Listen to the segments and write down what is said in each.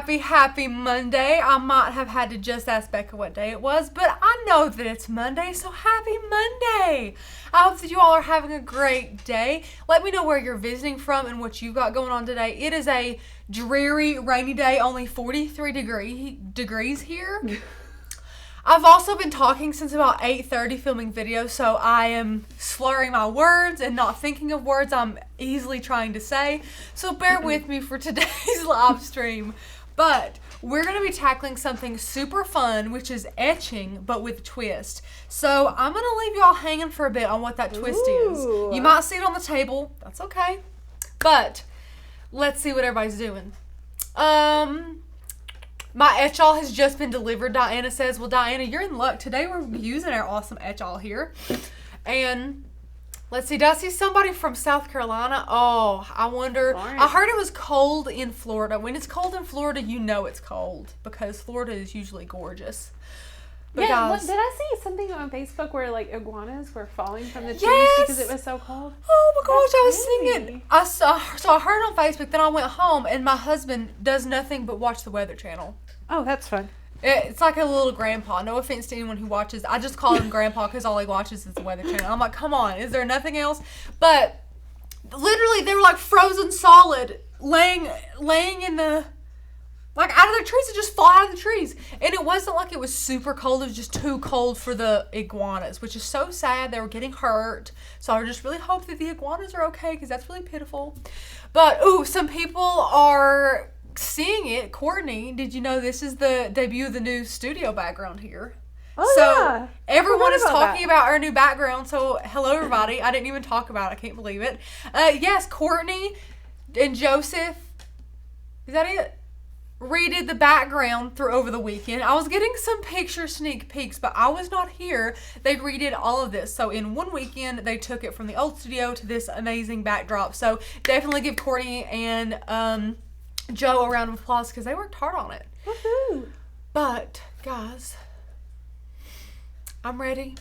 happy Monday. I might have had to just ask Becca what day it was, but I know that it's Monday, so happy Monday. I hope that you all are having a great day. Let me know where you're visiting from and what you've got going on today. It is a dreary, rainy day, only 43 degrees here. I've also been talking since about 8:30 filming videos, so I am slurring my words and not thinking of words I'm easily trying to say. So bear with me for today's live stream. But we're going to be tackling something super fun, which is etching, but with a twist. So I'm going to leave y'all hanging for a bit on what that twist is. You might see it on the table. That's okay. But let's see what everybody's doing. My etch-all has just been delivered, Diana says. Well, Diana, you're in luck. Today we're using our awesome etch-all here. And let's see, did I see somebody from South Carolina? Oh, I wonder. Florence. I heard it was cold in Florida. When it's cold in Florida, you know it's cold because Florida is usually gorgeous. But yeah, guys, did I see something on Facebook where like iguanas were falling from the trees because it was so cold? Oh my gosh, I was thinking. So I heard it on Facebook, then I went home and my husband does nothing but watch the Weather Channel. Oh, that's fun. It's like a little grandpa. No offense to anyone who watches. I just call him grandpa because all he watches is the Weather Channel. I'm like, come on, is there nothing else? But literally, they were like frozen solid, laying in the, like out of their trees. It just fall out of the trees. And it wasn't like it was super cold. It was just too cold for the iguanas, which is so sad. They were getting hurt. So I just really hope that the iguanas are okay because that's really pitiful. But, ooh, some people are seeing it. Courtney, did you know this is the debut of the new studio background here? Oh, so yeah. Everyone is talking about our new background. So hello everybody. I didn't even talk about it. I can't believe it. Yes, Courtney and Joseph, is that it? Redid the background over the weekend. I was getting some picture sneak peeks, but I was not here. They redid all of this. So in one weekend, they took it from the old studio to this amazing backdrop. So definitely give Courtney and Joe a round of applause because they worked hard on it. Woohoo! But guys, I'm ready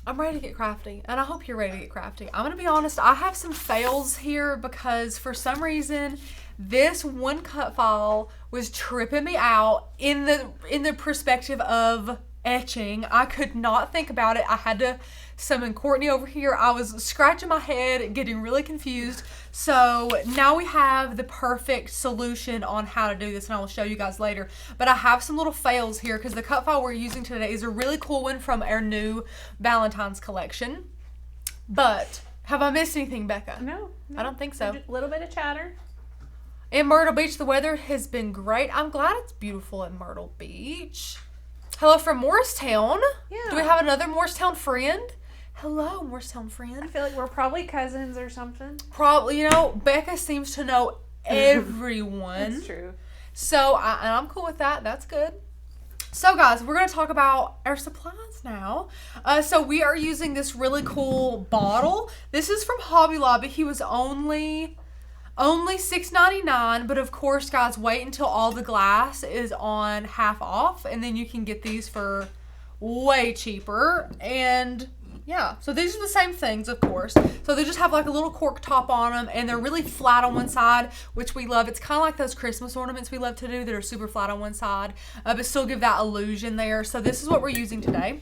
to get crafty, and I hope you're ready to get crafty. I'm gonna be honest, I have some fails here because for some reason this one cut file was tripping me out in the perspective of etching. I could not think about it. I had to summon Courtney over here. I was scratching my head, getting really confused. So now we have the perfect solution on how to do this, and I will show you guys later. But I have some little fails here because the cut file we're using today is a really cool one from our new Valentine's collection. But have I missed anything, Becca? No. I don't think so. A little bit of chatter. In Myrtle Beach, the weather has been great. I'm glad it's beautiful in Myrtle Beach. Hello from Morristown. Yeah. Do we have another Morristown friend? Hello, Morristown friend. I feel like we're probably cousins or something. Probably, Becca seems to know everyone. That's true. So, and I'm cool with that. That's good. So, guys, we're going to talk about our supplies now. So, we are using this really cool bottle. This is from Hobby Lobby. He was only $6.99, but of course, guys, wait until all the glass is on half off, and then you can get these for way cheaper. And yeah, so these are the same things, of course. So they just have like a little cork top on them, and they're really flat on one side, which we love. It's kind of like those Christmas ornaments we love to do that are super flat on one side, but still give that illusion there. So this is what we're using today.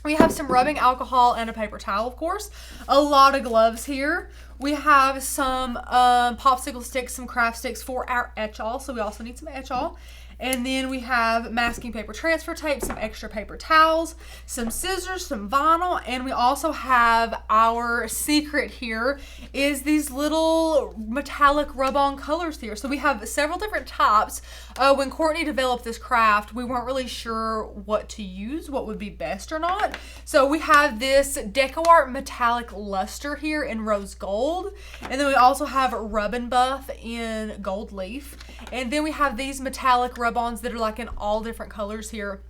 We have some rubbing alcohol and a paper towel, of course. A lot of gloves here. We have some popsicle sticks, some craft sticks for our etch-all. So we also need some etch-all. And then we have masking paper transfer tape, some extra paper towels, some scissors, some vinyl, and we also have our secret here is these little metallic rub-on colors here. So we have several different types. When Courtney developed this craft, we weren't really sure what to use, what would be best or not. So we have this DecoArt metallic luster here in rose gold, and then we also have Rub and Buff in gold leaf, and then we have these metallic rub-ons that are like in all different colors here.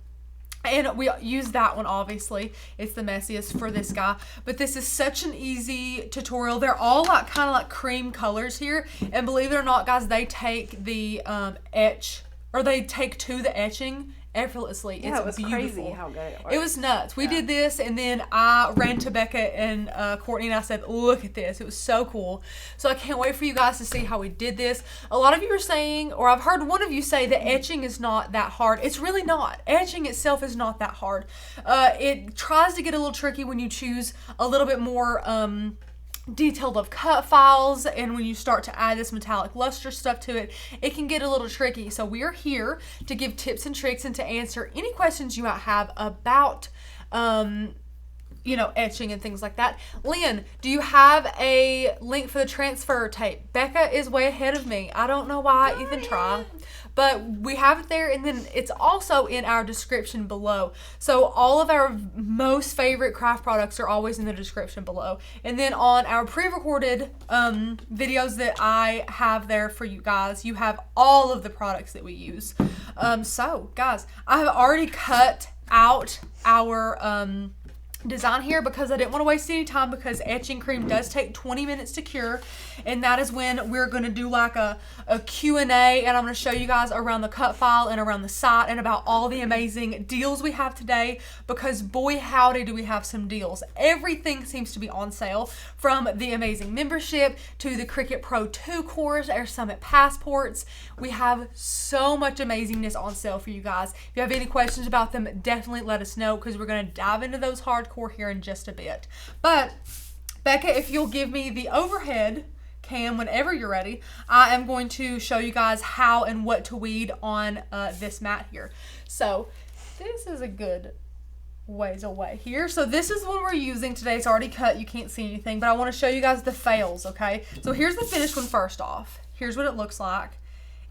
And we use that one, obviously. It's the messiest for this guy. But this is such an easy tutorial. They're all like kind of like cream colors here. And believe it or not, guys, they take the etch or they take to the etching effortlessly. Yeah, it's it was beautiful. crazy how good it was. It was nuts. We did this, and then I ran to Becca and Courtney, and I said, look at this. It was so cool. So I can't wait for you guys to see how we did this. A lot of you are saying, or I've heard one of you say that etching is not that hard. It's really not. Etching itself is not that hard. It tries to get a little tricky when you choose a little bit more detailed of cut files, and when you start to add this metallic luster stuff to it, it can get a little tricky. So we are here to give tips and tricks and to answer any questions you might have about you know, etching and things like that. Lynn, do you have a link for the transfer tape? Becca is way ahead of me. I don't know why. Ethan, try. But we have it there, and then it's also in our description below. So all of our most favorite craft products are always in the description below. And then on our pre-recorded videos that I have there for you guys, you have all of the products that we use. So guys, I have already cut out our design here because I didn't want to waste any time, because etching cream does take 20 minutes to cure, and that is when we're going to do like a Q&A, and I'm going to show you guys around the cut file and around the site and about all the amazing deals we have today, because boy howdy do we have some deals. Everything seems to be on sale, from the amazing membership to the Cricut Pro 2 course, our Summit passports. We have so much amazingness on sale for you guys. If you have any questions about them, definitely let us know, because we're going to dive into those hardcore here in just a bit. But Becca, if you'll give me the overhead cam whenever you're ready, I am going to show you guys how and what to weed on this mat here. So this is a good ways away here. So this is what we're using today. It's already cut. You can't see anything, but I want to show you guys the fails, okay? So here's the finished one first off. Here's what it looks like.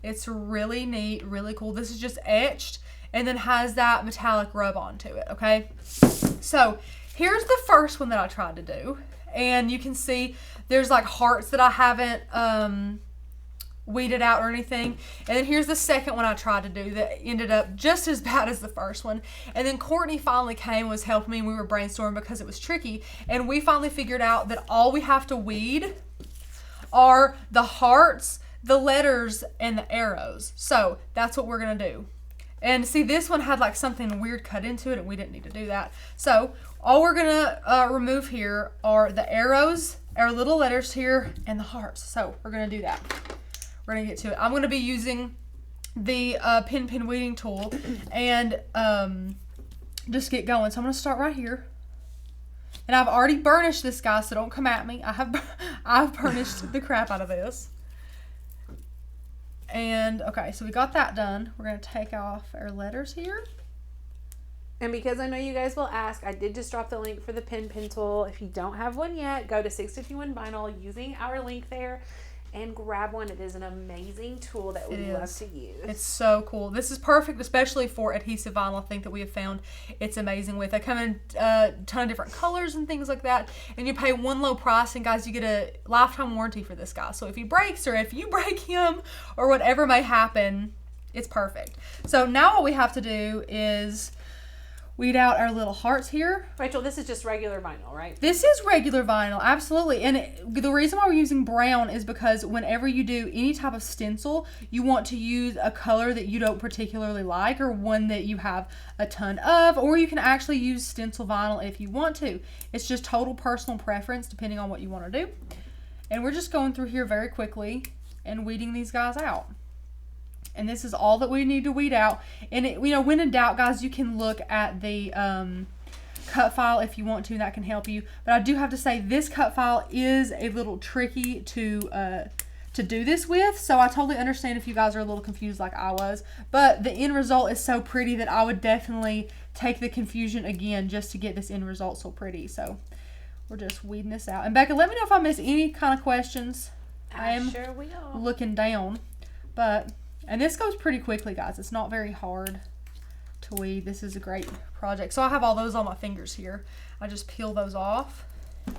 It's really neat, really cool. This is just etched and then has that metallic rub onto it, okay? So here's the first one that I tried to do, and you can see there's like hearts that I haven't weeded out or anything. And then here's the second one I tried to do that ended up just as bad as the first one. And then Courtney finally came and was helping me, and we were brainstorming because it was tricky, and we finally figured out that all we have to weed are the hearts, the letters, and the arrows. So that's what we're gonna do. And see, this one had like something weird cut into it, and we didn't need to do that. So all we're gonna remove here are the arrows, our little letters here, and the hearts. So we're gonna do that. We're gonna get to it. I'm gonna be using the pin weeding tool and just get going. So I'm gonna start right here. And I've already burnished this guy, so don't come at me. I've burnished the crap out of this. And okay, so we got that done. We're gonna take off our letters here. And because I know you guys will ask, I did just drop the link for the pin tool. If you don't have one yet, go to 651 Vinyl using our link there and grab one. It is an amazing tool that we love to use. It's so cool. This is perfect, especially for adhesive vinyl. I think that we have found it's amazing with. They come in a ton of different colors and things like that, and you pay one low price, and guys, you get a lifetime warranty for this guy. So if he breaks, or if you break him, or whatever may happen, it's perfect. So now all we have to do is weed out our little hearts here. Rachel, this is just regular vinyl, right? This is regular vinyl, absolutely. And the reason why we're using brown is because whenever you do any type of stencil, you want to use a color that you don't particularly like, or one that you have a ton of, or you can actually use stencil vinyl if you want to. It's just total personal preference depending on what you want to do. And we're just going through here very quickly and weeding these guys out. And this is all that we need to weed out. And it, you know, when in doubt, guys, you can look at the cut file if you want to, and that can help you. But I do have to say, this cut file is a little tricky to do this with. So I totally understand if you guys are a little confused like I was. But the end result is so pretty that I would definitely take the confusion again just to get this end result so pretty. So we're just weeding this out. And Becca, let me know if I miss any kind of questions. I am sure will. looking down. And this goes pretty quickly, guys. It's not very hard to weed. This is a great project. So I have all those on my fingers here. I just peel those off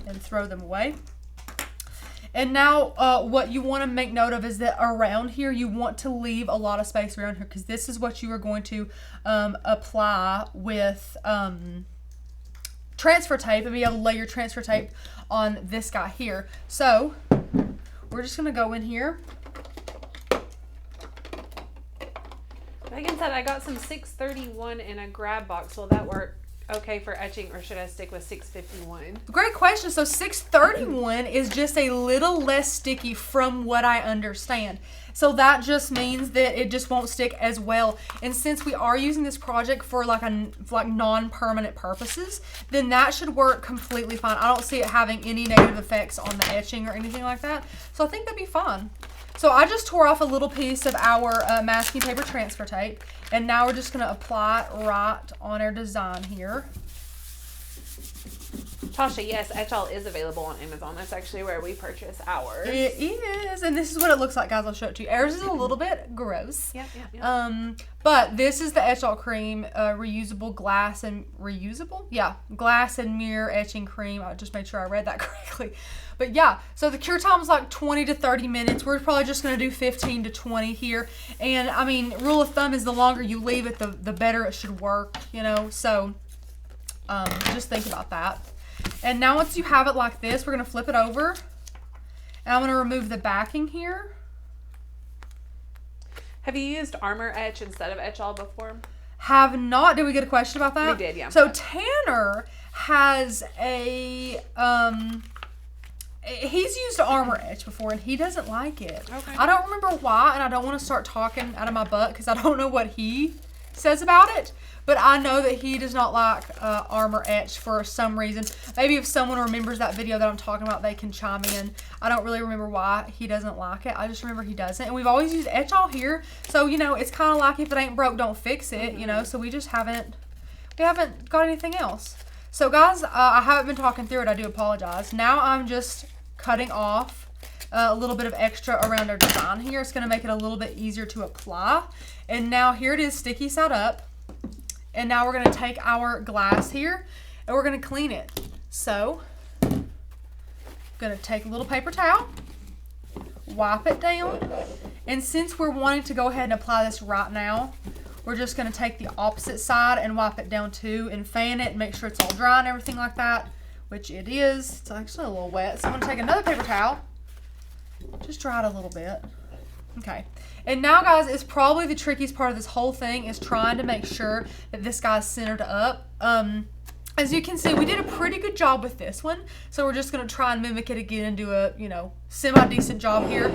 and throw them away. And now what you want to make note of is that around here, you want to leave a lot of space around here, because this is what you are going to apply with transfer tape, and be able to lay your transfer tape on this guy here. So we're just going to go in here. Megan said I got some 631 in a grab box. Will that work okay for etching, or should I stick with 651? Great question. So 631 is just a little less sticky from what I understand. So that just means that it just won't stick as well. And since we are using this project for like non-permanent purposes, then that should work completely fine. I don't see it having any negative effects on the etching or anything like that. So I think that'd be fine. So I just tore off a little piece of our masking paper transfer tape, and now we're just going to apply it right on our design here. Tasha, yes, Etchall is available on Amazon. That's actually where we purchase ours. It is, and this is what it looks like, guys. I'll show it to you. Ours is a little bit gross. Yep. But this is the Etchall cream, reusable glass and glass and mirror etching cream. I just made sure I read that correctly. But yeah, so the cure time is like 20 to 30 minutes. We're probably just going to do 15 to 20 here. And I mean, rule of thumb is the longer you leave it, the better it should work, you know. So just think about that. And now once you have it like this, we're going to flip it over. And I'm going to remove the backing here. Have you used Armor Etch instead of Etchall before? Have not. Did we get a question about that? We did, yeah. So Tanner has a he's used Armor Etch before, and he doesn't like it. Okay. I don't remember why, and I don't want to start talking out of my butt because I don't know what he says about it. But I know that he does not like Armor Etch for some reason. Maybe if someone remembers that video that I'm talking about, they can chime in. I don't really remember why he doesn't like it. I just remember he doesn't. And we've always used Etchall here. So, you know, it's kind of like if it ain't broke, don't fix it, you know. So we just haven't got anything else. So, guys, I haven't been talking through it. I do apologize. Now I'm just cutting off a little bit of extra around our design here. It's going to make it a little bit easier to apply. And now here it is, sticky side up. And now we're going to take our glass here and we're going to clean it. So, I'm going to take a little paper towel, wipe it down. And since we're wanting to go ahead and apply this right now, we're just going to take the opposite side and wipe it down too and fan it and make sure it's all dry and everything like that, which it is. It's actually a little wet. So I'm going to take another paper towel, just dry it a little bit. Okay. And now, guys, it's probably the trickiest part of this whole thing is trying to make sure that this guy's centered up. As you can see, we did a pretty good job with this one. So we're just going to try and mimic it again and do a, you know, semi-decent job here.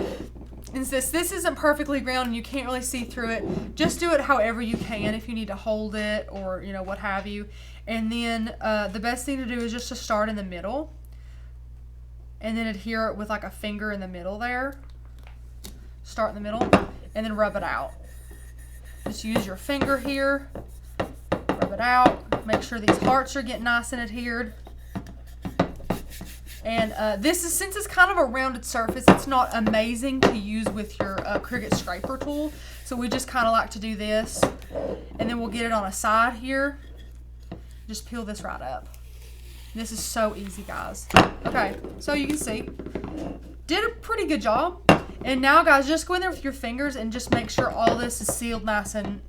And since this isn't perfectly round and you can't really see through it, just do it however you can if you need to hold it or, you know, what have you. And then the best thing to do is just to start in the middle and then adhere it with like a finger in the middle there. Start in the middle and then rub it out. Just use your finger here, rub it out, make sure these hearts are getting nice and adhered. And this is, since it's kind of a rounded surface, it's not amazing to use with your Cricut scraper tool. So we just kind of like to do this, and then we'll get it on a side here. Just peel this right up. This is so easy, guys. Okay, so you can see, did a pretty good job. And now, guys, just go in there with your fingers and just make sure all this is sealed nice and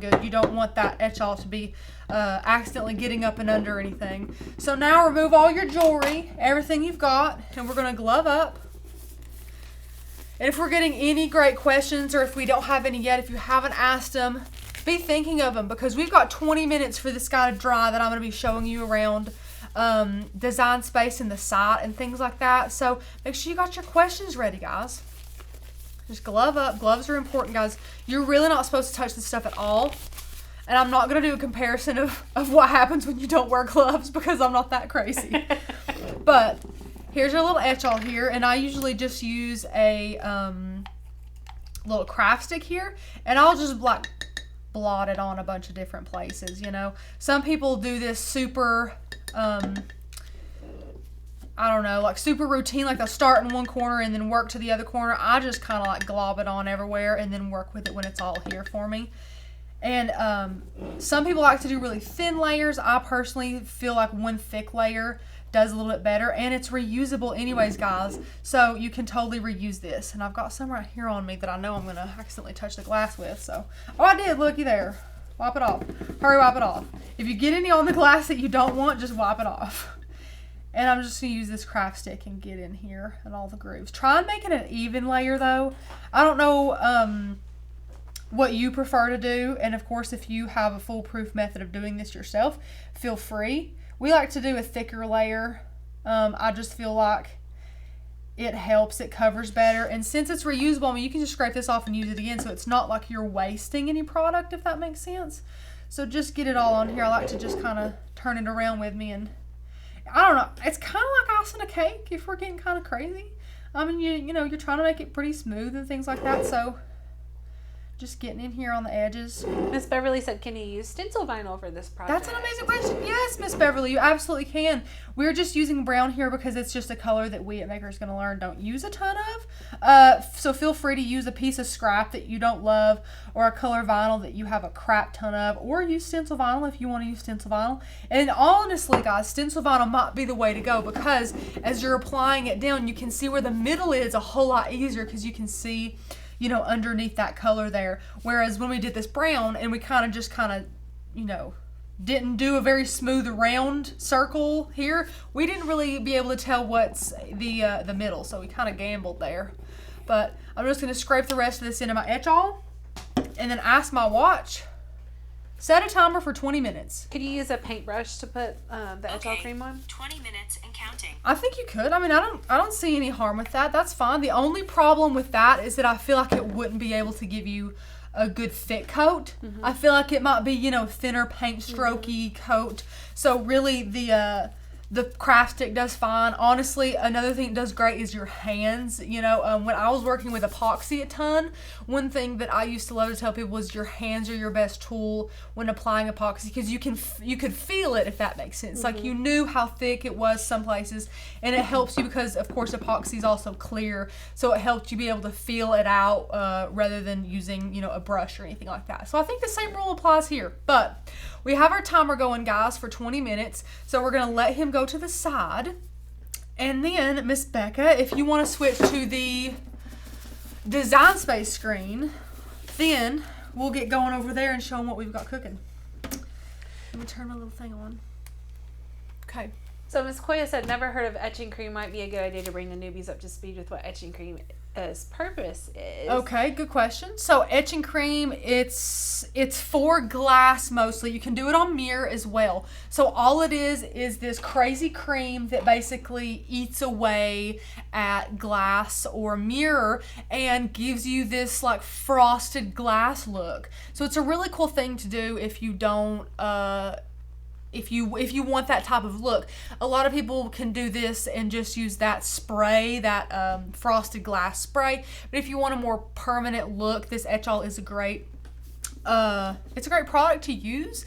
good. You don't want that Etchall to be accidentally getting up and under anything. So now remove all your jewelry, everything you've got, and we're going to glove up. And if we're getting any great questions, or if we don't have any yet, if you haven't asked them, be thinking of them, because we've got 20 minutes for this guy to dry that I'm going to be showing you around design space in the site and things like that. So make sure you got your questions ready, guys. Just glove up. Gloves are important, guys. You're really not supposed to touch this stuff at all. And I'm not going to do a comparison of what happens when you don't wear gloves, because I'm not that crazy. But here's your little Etchall here. And I usually just use a little craft stick here. And I'll just like blot it on a bunch of different places, you know. Some people do this super... I don't know, like super routine, like they'll start in one corner and then work to the other corner. I just kind of like glob it on everywhere and then work with it when it's all here for me. And some people like to do really thin layers. I personally feel like one thick layer does a little bit better, and it's reusable anyways, guys. So you can totally reuse this. And I've got some right here on me that I know I'm going to accidentally touch the glass with. So, oh, I did. Looky there. Wipe it off. Hurry, wipe it off. If you get any on the glass that you don't want, just wipe it off. And I'm just going to use this craft stick and get in here and all the grooves. Try and make it an even layer, though. I don't know what you prefer to do. And of course, if you have a foolproof method of doing this yourself, feel free. We like to do a thicker layer. I just feel like it helps, it covers better. And since it's reusable, I mean, you can just scrape this off and use it again, so it's not like you're wasting any product, if that makes sense. So just get it all on here. I like to just kind of turn it around with me, and I don't know, it's kind of like icing a cake if we're getting kind of crazy. I mean, you know, you're trying to make it pretty smooth and things like that, so just getting in here on the edges. Miss Beverly said, can you use stencil vinyl for this project? That's an amazing question. Yes, Miss Beverly, you absolutely can. We're just using brown here because it's just a color that we at Maker's Gonna Learn don't use a ton of. So feel free to use a piece of scrap that you don't love, or a color vinyl that you have a crap ton of, or use stencil vinyl if you want to use stencil vinyl. And honestly, guys, stencil vinyl might be the way to go, because as you're applying it down, you can see where the middle is a whole lot easier, because you can see, you know, underneath that color there. Whereas when we did this brown and we kind of, you know, didn't do a very smooth round circle here, we didn't really be able to tell what's the middle. So we kind of gambled there. But I'm just going to scrape the rest of this into my etch-all and then ask my watch, set a timer for 20 minutes. Could you use a paintbrush to put the etch-all cream on? 20 minutes and counting. I think you could. I mean, I don't see any harm with that. That's fine. The only problem with that is that I feel like it wouldn't be able to give you a good thick coat. I feel like it might be, you know, thinner paint strokey coat. So really the craft stick does fine. Honestly, another thing that does great is your hands. You know, when I was working with epoxy a ton, one thing that I used to love to tell people was your hands are your best tool when applying epoxy, because you could feel it, if that makes sense. Like, you knew how thick it was some places, and it helps you because, of course, epoxy is also clear, so it helped you be able to feel it out rather than using, you know, a brush or anything like that. So I think the same rule applies here. But we have our timer going, guys, for 20 minutes. So we're going to let him go to the side. And then, Miss Becca, if you want to switch to the Design Space screen, then we'll get going over there and show them what we've got cooking. Let me turn my little thing on. Okay. So Miss Koya said, never heard of etching cream. Might be a good idea to bring the newbies up to speed with what etching cream purpose is. Okay, good question. So etching cream, it's for glass mostly. You can do it on mirror as well. So all it is this crazy cream that basically eats away at glass or mirror and gives you this like frosted glass look. So it's a really cool thing to do if you don't if you want that type of look. A lot of people can do this and just use that spray, that frosted glass spray. But if you want a more permanent look, this etch-all is a great it's a great product to use.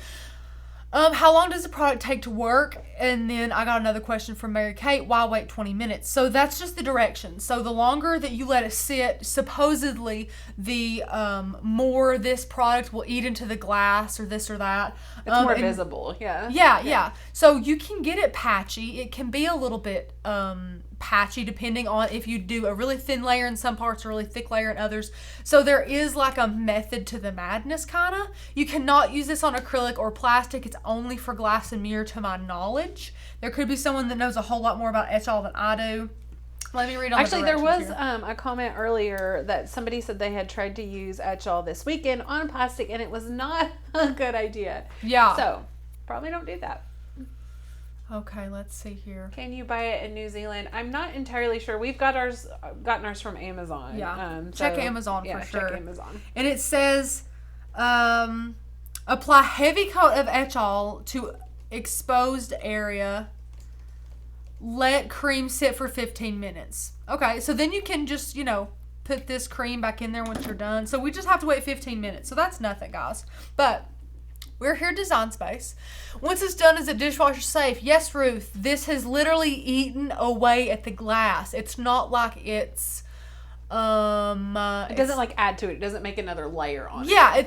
How long does the product take to work? And then I got another question from Mary Kate. Why wait 20 minutes? So that's just the directions. So the longer that you let it sit, supposedly the more this product will eat into the glass or this or that. It's more visible, yeah. Yeah. So you can get it patchy. It can be a little bit patchy depending on if you do a really thin layer in some parts, a really thick layer in others. So there is like a method to the madness, kind of. You cannot use this on acrylic or plastic. It's only for glass and mirror to my knowledge. There could be someone that knows a whole lot more about etch-all than I do. Let me read on Actually, the there was here. a comment earlier that somebody said they had tried to use etch-all this weekend on plastic and it was not a good idea. Yeah. So probably don't do that. Okay, let's see here. Can you buy it in New Zealand? I'm not entirely sure. We've gotten ours from Amazon. Yeah. Check Amazon for sure. Check Amazon. And it says, apply heavy coat of etch-all to exposed area. Let cream sit for 15 minutes. Okay, so then you can just, you know, put this cream back in there once you're done. So we just have to wait 15 minutes. So that's nothing, guys. But we're here at Design Space. Once it's done, is it dishwasher safe? Yes, Ruth. This has literally eaten away at the glass. It's not like it's it doesn't like add to it. It doesn't make another layer on it. Yeah,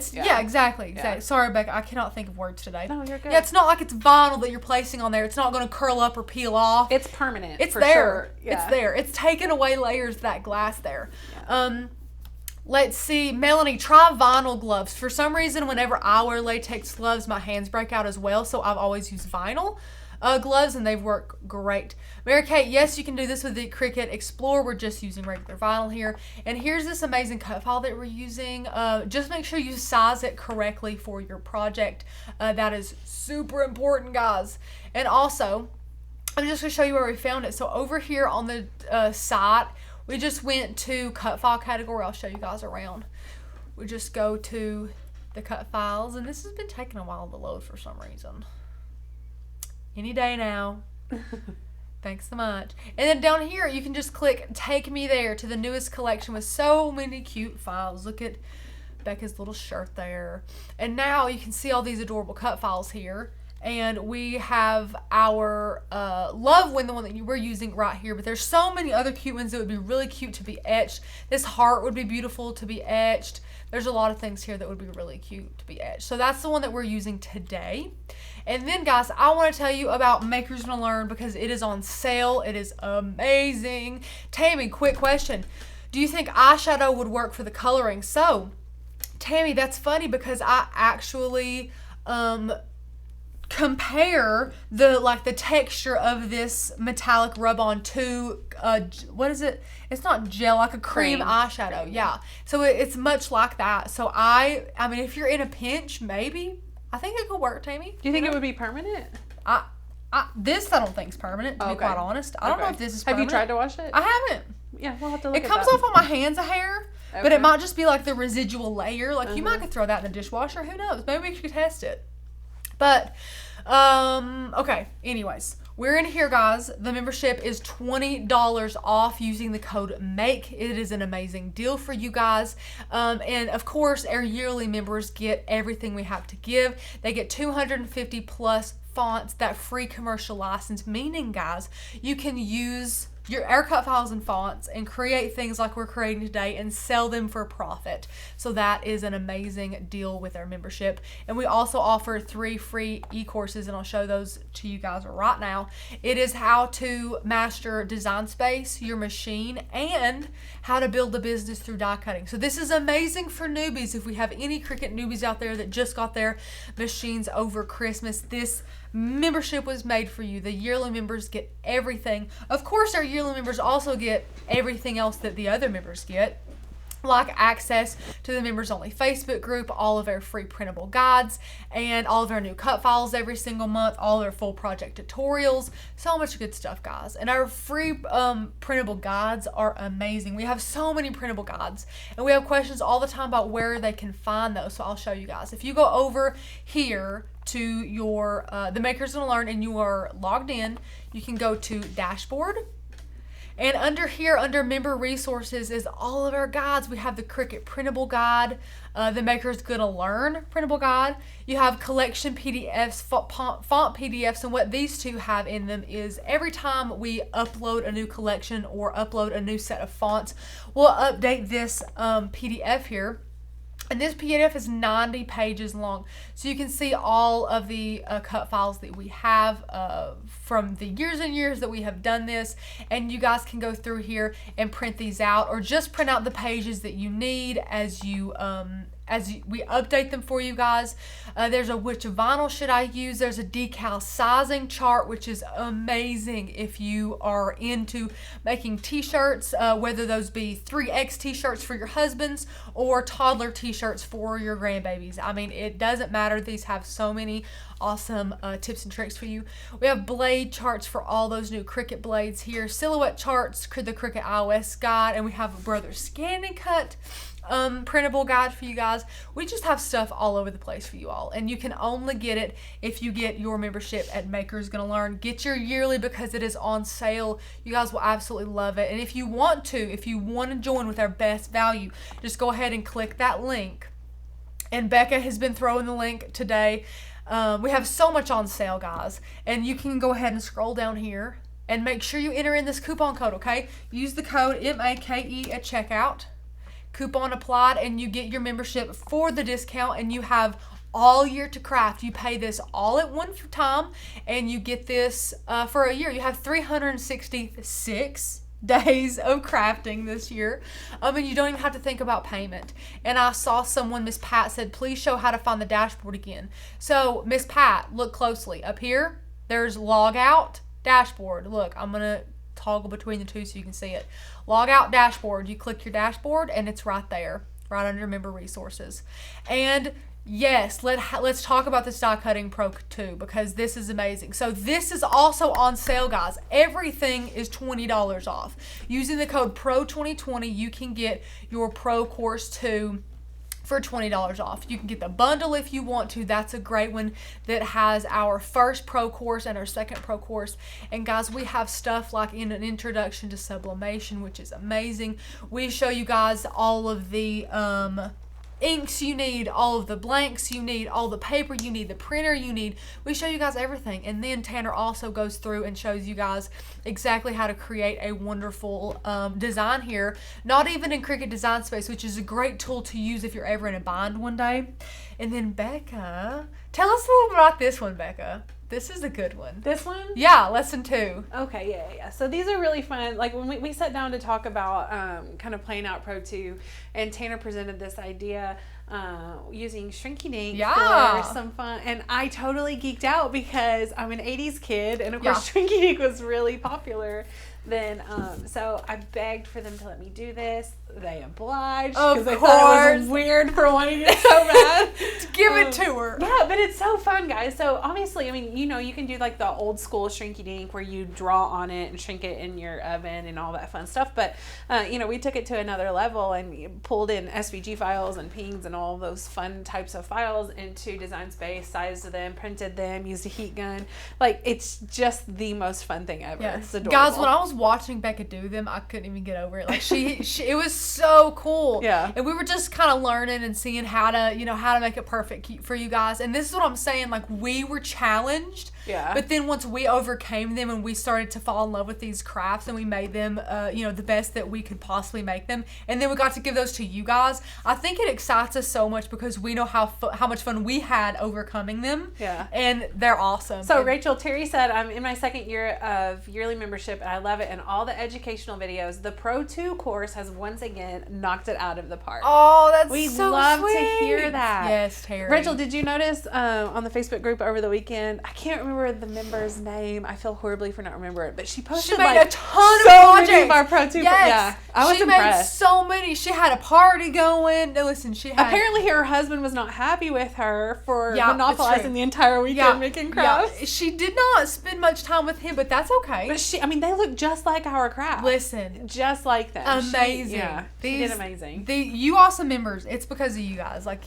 exactly. Yeah. Sorry, Becca, I cannot think of words today. No, you're good. Yeah, it's not like it's vinyl that you're placing on there. It's not going to curl up or peel off. It's permanent. It's for there. Sure. Yeah. It's there. It's taken away layers of that glass there. Yeah. Let's see, Melanie, try vinyl gloves. For some reason, whenever I wear latex gloves, my hands break out as well, so I've always used vinyl. gloves, and they've worked great. Mary Kate, yes, you can do this with the Cricut Explore. We're just using regular vinyl here. And here's this amazing cut file that we're using. Just make sure you size it correctly for your project. That is super important, guys. And also, I'm just going to show you where we found it. So over here on the site, we just went to cut file category. I'll show you guys around. We just go to the cut files, and this has been taking a while to load for some reason. Any day now. Thanks so much. And then down here, you can just click Take Me There to the newest collection with so many cute files. Look at Becca's little shirt there. And now you can see all these adorable cut files here. And we have our love one, the one that we're using right here. But there's so many other cute ones that would be really cute to be etched. This heart would be beautiful to be etched. There's a lot of things here that would be really cute to be etched. So that's the one that we're using today. And then, guys, I want to tell you about Makers Gonna Learn because it is on sale. It is amazing. Tammy, quick question. Do you think eyeshadow would work for the coloring? So, Tammy, that's funny because I actually compare the texture of this metallic rub-on to what is it? It's not gel, like a cream eyeshadow. Yeah. So it's much like that. So I mean, if you're in a pinch, maybe I think it could work, Tammy. Do you think it would be permanent? This I don't think is permanent, to be quite honest. I don't know if this is permanent. Have you tried to wash it? I haven't. Yeah, we'll have to look It comes off on my hands a hair, but it might just be like the residual layer. Like you might could throw that in the dishwasher. Who knows? Maybe we could test it. But okay, anyways, we're in here, guys. The membership is $20 off using the code MAKE. It is an amazing deal for you guys. And of course, our yearly members get everything we have to give. They get 250 plus fonts, that free commercial license, meaning, guys, you can use your cut files and fonts and create things like we're creating today and sell them for profit. So that is an amazing deal with our membership. And we also offer 3 free e-courses, and I'll show those to you guys right now. It is how to master Design Space, your machine, and how to build a business through die cutting. So this is amazing for newbies. If we have any Cricut newbies out there that just got their machines over Christmas, this membership was made for you. The yearly members get everything. Of course, our yearly members also get everything else that the other members get, like access to the members only Facebook group, all of our free printable guides, and all of our new cut files every single month, all our full project tutorials, so much good stuff, guys. And our free printable guides are amazing. We have so many printable guides, and we have questions all the time about where they can find those. So I'll show you guys. If you go over here to your the Makers Gonna Learn and you are logged in, you can go to Dashboard. And under here, under Member Resources, is all of our guides. We have the Cricut Printable Guide, the Makers Gonna Learn Printable Guide. You have collection PDFs, font PDFs, and what these two have in them is every time we upload a new collection or upload a new set of fonts, we'll update this PDF here. And this PDF is 90 pages long. So you can see all of the cut files that we have from the years and years that we have done this. And you guys can go through here and print these out, or just print out the pages that you need as we update them for you guys. There's a which vinyl should I use. There's a decal sizing chart, which is amazing if you are into making t-shirts, whether those be 3X t-shirts for your husbands or toddler t-shirts for your grandbabies. I mean, it doesn't matter. These have so many awesome tips and tricks for you. We have blade charts for all those new Cricut blades here, silhouette charts, the Cricut iOS guide, and we have a Brother Scan and Cut printable guide for you guys. We just have stuff all over the place for you all, and you can only get it if you get your membership at Makers Gonna Learn. Get your yearly because it is on sale. You guys will absolutely love it. And if you want to join with our best value, just go ahead and click that link. And Becca has been throwing the link today. We have so much on sale, guys, and you can go ahead and scroll down here and make sure you enter in this coupon code. Okay, use the code MAKE at checkout. Coupon applied, and you get your membership for the discount, and you have all year to craft. You pay this all at one time, and you get this for a year. You have 366 days of crafting this year, and you don't even have to think about payment. And I saw someone, Miss Pat, said, please show how to find the dashboard again. So Miss Pat, look closely up here. There's log out, dashboard. Look, I'm going to toggle between the two so you can see it. Log out, dashboard. You click your dashboard and it's right there, right under member resources. And yes, let's talk about this die cutting Pro 2 because this is amazing. So this is also on sale, guys. Everything is $20 off. Using the code PRO2020, you can get your Pro Course 2 for $20 off. You can get the bundle if you want to. That's a great one that has our first Pro course and our second Pro course. And guys, we have stuff like in an introduction to sublimation, which is amazing. We show you guys all of the inks you need, all of the blanks you need, all the paper you need, the printer you need. We show you guys everything. And then Tanner also goes through and shows you guys exactly how to create a wonderful design here. Not even in Cricut Design Space, which is a great tool to use if you're ever in a bind one day. And then Becca, tell us a little bit about this one, Becca. This is a good one. This one? Yeah, lesson 2. Okay, yeah. So these are really fun. Like when we sat down to talk about kind of playing out Pro 2, and Tanner presented this idea using Shrinky Dink for some fun. And I totally geeked out because I'm an 80s kid, and of course Shrinky Dink was really popular then. So I begged for them to let me do this. They obliged because they thought it was weird for wanting it so bad. Give it to her. Yeah, but it's so fun, guys. So obviously, I mean, you know, you can do like the old school Shrinky Dink where you draw on it and shrink it in your oven and all that fun stuff. But you know, we took it to another level and pulled in SVG files and pings and all those fun types of files into Design Space, sized them, printed them, used a heat gun. Like, it's just the most fun thing ever. Yes. It's adorable. Guys, when I was watching Becca do them, I couldn't even get over it. Like she it was so cool. Yeah. And we were just kind of learning and seeing how to make it perfect for you guys. And this is what I'm saying, like we were challenged. Yeah. But then once we overcame them and we started to fall in love with these crafts and we made them, the best that we could possibly make them, and then we got to give those to you guys, I think it excites us so much because we know how much fun we had overcoming them. Yeah. And they're awesome. So Rachel Terry said, I'm in my second year of yearly membership and I love it. And all the educational videos, the Pro 2 course has once again knocked it out of the park. Oh, that's We'd so love sweet. to hear that. Yes, Terry. Rachel, did you notice on the Facebook group over the weekend, I can't remember the member's name. I feel horribly for not remembering it, but she posted She made a ton of so projects. many of our Pro 2. Yes. Yeah, I was she impressed. Made so many. She had a party going. No, listen, she had. Apparently, her husband was not happy with her for Yeah, monopolizing the entire weekend making crafts. Yeah. She did not spend much time with him, but that's okay. But they look just like our crafts. Listen, just like them. Amazing. She did amazing. You awesome members. It's because of you guys. Like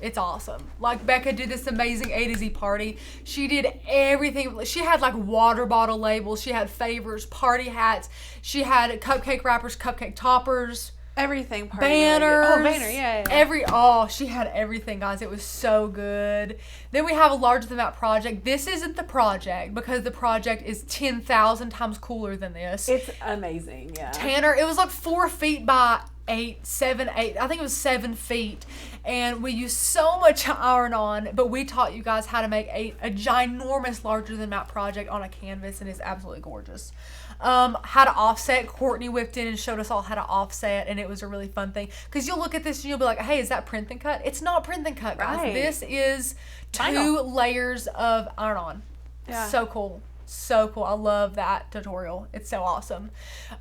it's awesome. Like Becca did this amazing A to Z party. She did everything. She had like water bottle labels. She had favors, party hats. She had cupcake wrappers, cupcake toppers. Everything. Party Banners. related. Oh, banner, yeah. She had everything, guys. It was so good. Then we have a larger than that project. This isn't the project because the project is 10,000 times cooler than this. It's amazing, yeah. Tanner, it was like 4 feet by 8. I think it was 7 feet. And we used so much iron on, but we taught you guys how to make a ginormous larger than that project on a canvas, and it's absolutely gorgeous. How to offset. Courtney whipped in and showed us all how to offset, and it was a really fun thing because you'll look at this and you'll be like, hey, is that print and cut? It's not print and cut, guys. Right. This is 2 layers of iron on. Yeah. So cool. So cool. I love that tutorial. It's so awesome.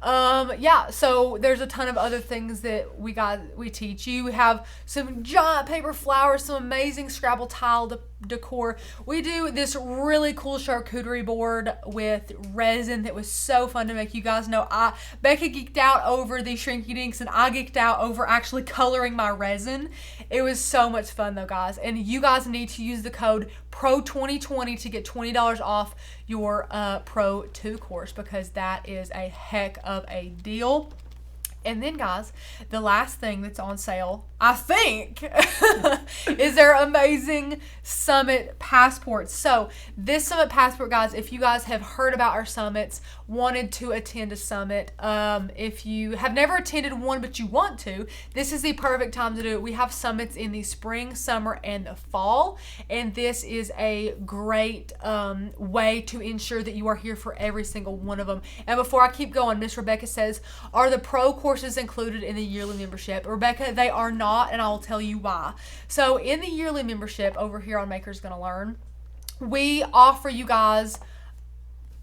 So there's a ton of other things that we teach you. We have some giant paper flowers, some amazing Scrabble tile decor. We do this really cool charcuterie board with resin that was so fun to make. You guys know Becca geeked out over the Shrinky Dinks and I geeked out over actually coloring my resin. It was so much fun though, guys. And you guys need to use the code PRO2020 to get $20 off your Pro 2 course because that is a heck of a deal. And then, guys, the last thing that's on sale, I think, is their amazing Summit Passports. So, this Summit Passport, guys, if you guys have heard about our summits, wanted to attend a summit, if you have never attended one but you want to, this is the perfect time to do it. We have summits in the spring, summer, and the fall, and this is a great way to ensure that you are here for every single one of them. And before I keep going, Miss Rebecca says, are the pro courses included in the yearly membership? Rebecca, they are not, and I will tell you why. So in the yearly membership over here on Maker's Gonna Learn, we offer you guys